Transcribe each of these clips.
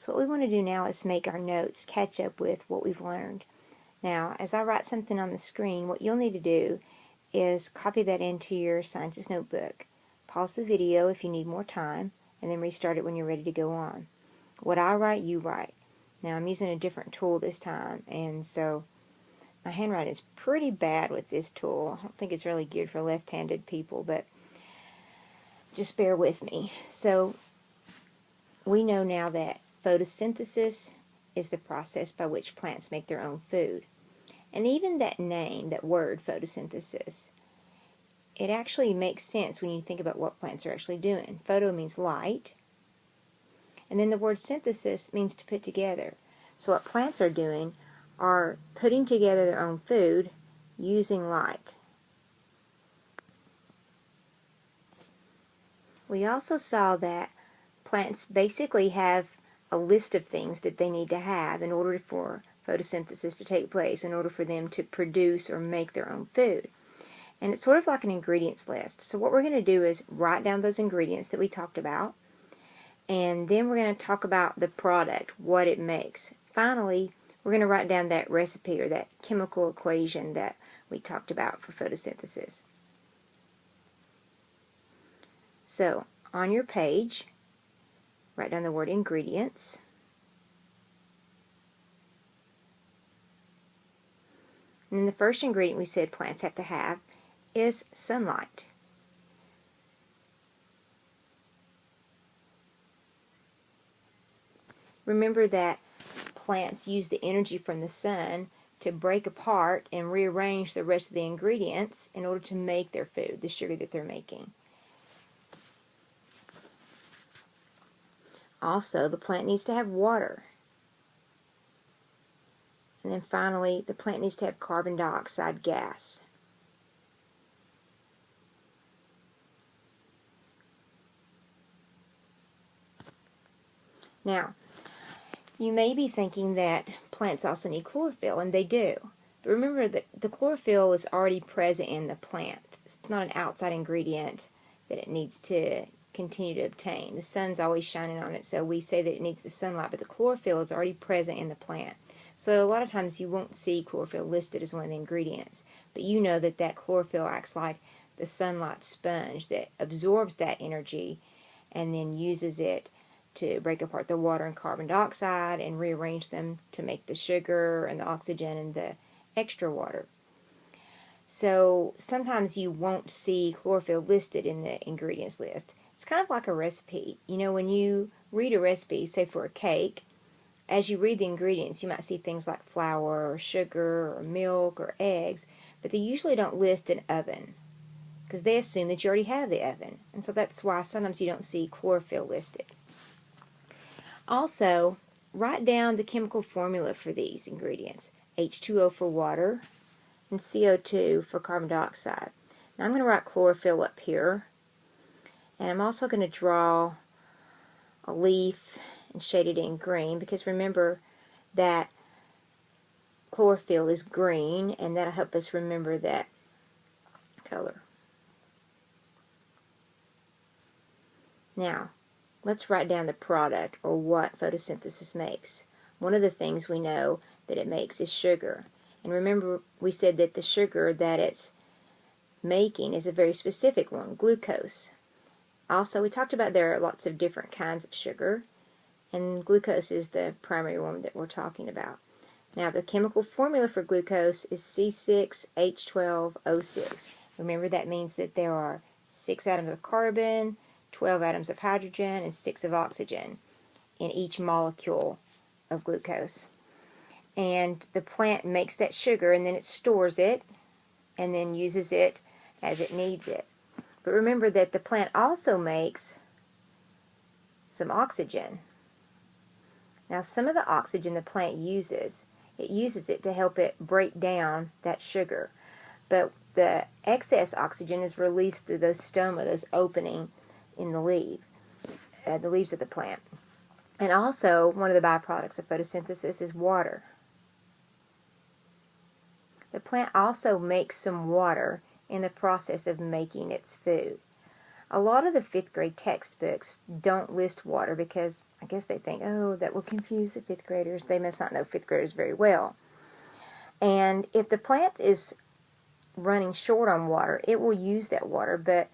So what we want to do now is make our notes catch up with what we've learned. Now, as I write something on the screen, what you'll need to do is copy that into your scientist notebook. Pause the video if you need more time, and then restart it when you're ready to go on. What I write, you write. Now, I'm using a different tool this time, and so my handwriting is pretty bad with this tool. I don't think it's really good for left-handed people, but just bear with me. So, we know now that photosynthesis is the process by which plants make their own food. And even that name, that word, photosynthesis, it actually makes sense when you think about what plants are actually doing. Photo means light, and then the word synthesis means to put together. So what plants are doing are putting together their own food using light. We also saw that plants basically have a list of things that they need to have in order for photosynthesis to take place, in order for them to produce or make their own food. And it's sort of like an ingredients list. So what we're going to do is write down those ingredients that we talked about, and then we're going to talk about the product, what it makes. Finally, we're going to write down that recipe or that chemical equation that we talked about for photosynthesis. So, on your page, write down the word ingredients. And then the first ingredient we said plants have to have is sunlight. Remember that plants use the energy from the sun to break apart and rearrange the rest of the ingredients in order to make their food, the sugar that they're making. Also, the plant needs to have water. And then finally, the plant needs to have carbon dioxide gas. Now, you may be thinking that plants also need chlorophyll, and they do. But remember that the chlorophyll is already present in the plant. It's not an outside ingredient that it needs to continue to obtain. The sun's always shining on it, so we say that it needs the sunlight, but the chlorophyll is already present in the plant. So a lot of times you won't see chlorophyll listed as one of the ingredients, but you know that that chlorophyll acts like the sunlight sponge that absorbs that energy and then uses it to break apart the water and carbon dioxide and rearrange them to make the sugar and the oxygen and the extra water. So sometimes you won't see chlorophyll listed in the ingredients list. It's kind of like a recipe. You know, when you read a recipe, say for a cake, as you read the ingredients, you might see things like flour or sugar or milk or eggs, but they usually don't list an oven because they assume that you already have the oven. And so that's why sometimes you don't see chlorophyll listed. Also, write down the chemical formula for these ingredients. H2O for water and CO2 for carbon dioxide. Now I'm going to write chlorophyll up here, and I'm also going to draw a leaf and shade it in green, because remember that chlorophyll is green, and that'll help us remember that color. Now, let's write down the product, or what photosynthesis makes. One of the things we know that it makes is sugar. And remember, we said that the sugar that it's making is a very specific one, glucose. Also, we talked about there are lots of different kinds of sugar, and glucose is the primary one that we're talking about. Now, the chemical formula for glucose is C6H12O6. Remember, that means that there are 6 atoms of carbon, 12 atoms of hydrogen, and 6 of oxygen in each molecule of glucose. And the plant makes that sugar, and then it stores it, and then uses it as it needs it. But remember that the plant also makes some oxygen. Now, some of the oxygen the plant uses, it uses it to help it break down that sugar. But the excess oxygen is released through those stoma, those opening in the leaves of the plant. And also, one of the byproducts of photosynthesis is water. The plant also makes some water in the process of making its food. A lot of the 5th grade textbooks don't list water because I guess they think, oh, that will confuse the 5th graders. They must not know 5th graders very well. And if the plant is running short on water, it will use that water, but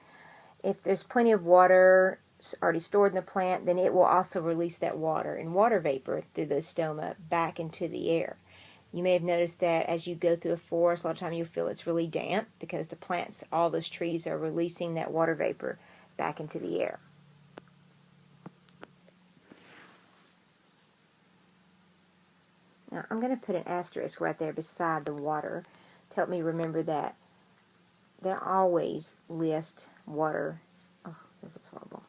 if there's plenty of water already stored in the plant, then it will also release that water and water vapor through the stoma back into the air. You may have noticed that as you go through a forest, a lot of time you'll feel it's really damp because the plants, all those trees are releasing that water vapor back into the air. Now I'm going to put an asterisk right there beside the water to help me remember that they always list water. Oh, this is horrible.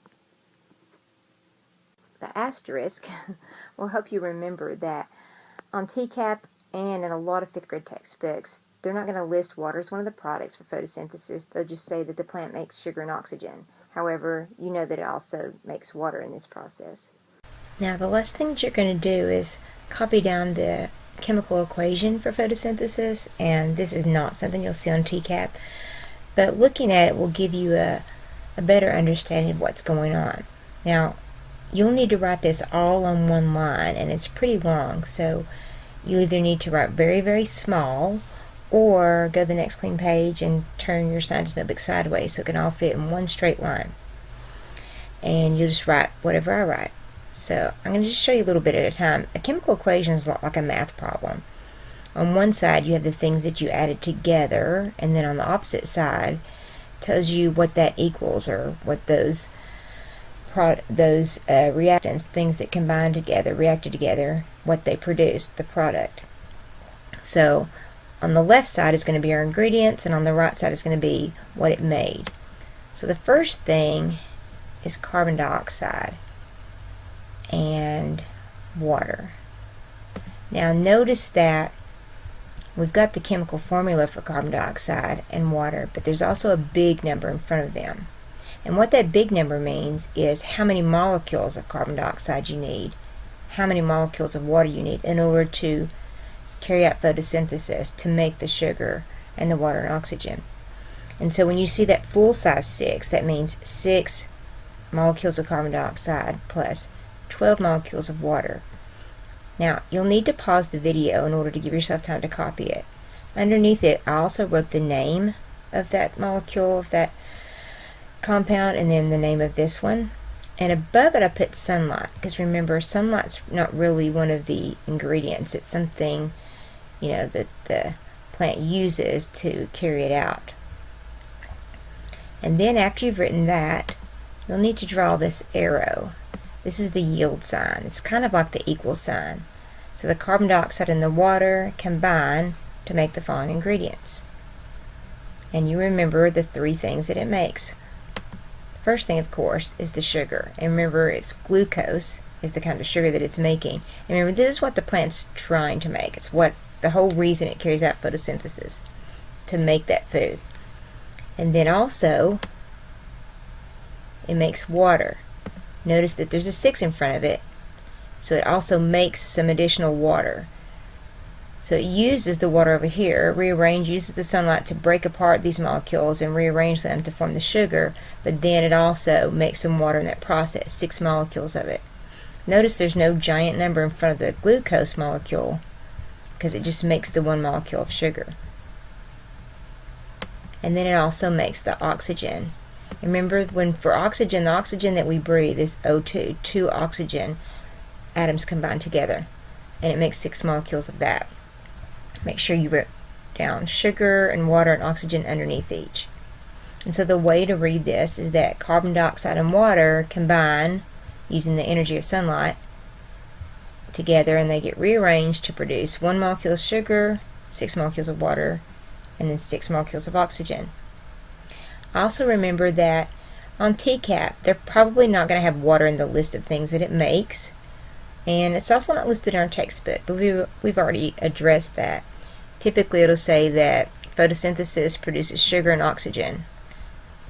The asterisk will help you remember that on TCAP and in a lot of 5th grade textbooks, they're not going to list water as one of the products for photosynthesis. They'll just say that the plant makes sugar and oxygen. However, you know that it also makes water in this process. Now, the last thing that you're going to do is copy down the chemical equation for photosynthesis, and this is not something you'll see on TCAP, but looking at it will give you a better understanding of what's going on. Now, you'll need to write this all on one line, and it's pretty long, so you either need to write very, very small or go to the next clean page and turn your science notebook sideways so it can all fit in one straight line. And you'll just write whatever I write. So I'm going to just show you a little bit at a time. A chemical equation is a lot like a math problem. On one side you have the things that you added together, and then on the opposite side tells you what that equals, or what those reactants, things that combined together, reacted together, what they produced, the product. So on the left side is going to be our ingredients, and on the right side is going to be what it made. So the first thing is carbon dioxide and water. Now notice that we've got the chemical formula for carbon dioxide and water, but there's also a big number in front of them. And what that big number means is how many molecules of carbon dioxide you need, how many molecules of water you need in order to carry out photosynthesis to make the sugar and the water and oxygen. And so when you see that full size 6, that means 6 molecules of carbon dioxide plus 12 molecules of water. Now, you'll need to pause the video in order to give yourself time to copy it. Underneath it, I also wrote the name of that molecule, of that compound, and then the name of this one. And above it I put sunlight, because remember, sunlight's not really one of the ingredients. It's something, that the plant uses to carry it out. And then after you've written that, you'll need to draw this arrow. This is the yield sign. It's kind of like the equal sign. So the carbon dioxide and the water combine to make the following ingredients. And you remember the 3 things that it makes. The first thing, of course, is the sugar. And remember, it's glucose is the kind of sugar that it's making. And remember, this is what the plant's trying to make. It's what the whole reason it carries out photosynthesis, to make that food. And then also, it makes water. Notice that there's a 6 in front of it, so it also makes some additional water. So it uses the water over here, uses the sunlight to break apart these molecules and rearrange them to form the sugar, but then it also makes some water in that process, 6 molecules of it. Notice there's no giant number in front of the glucose molecule, because it just makes the 1 molecule of sugar. And then it also makes the oxygen. Remember, for oxygen, the oxygen that we breathe is O2, 2 oxygen atoms combined together, and it makes 6 molecules of that. Make sure you write down sugar and water and oxygen underneath each. And so the way to read this is that carbon dioxide and water combine using the energy of sunlight together, and they get rearranged to produce 1 molecule of sugar, 6 molecules of water, and then 6 molecules of oxygen. Also remember that on TCAP, they're probably not going to have water in the list of things that it makes, and it's also not listed in our textbook, but we've already addressed that. Typically it'll say that photosynthesis produces sugar and oxygen,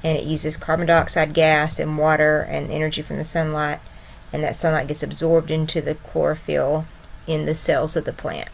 and it uses carbon dioxide gas and water and energy from the sunlight, and that sunlight gets absorbed into the chlorophyll in the cells of the plant.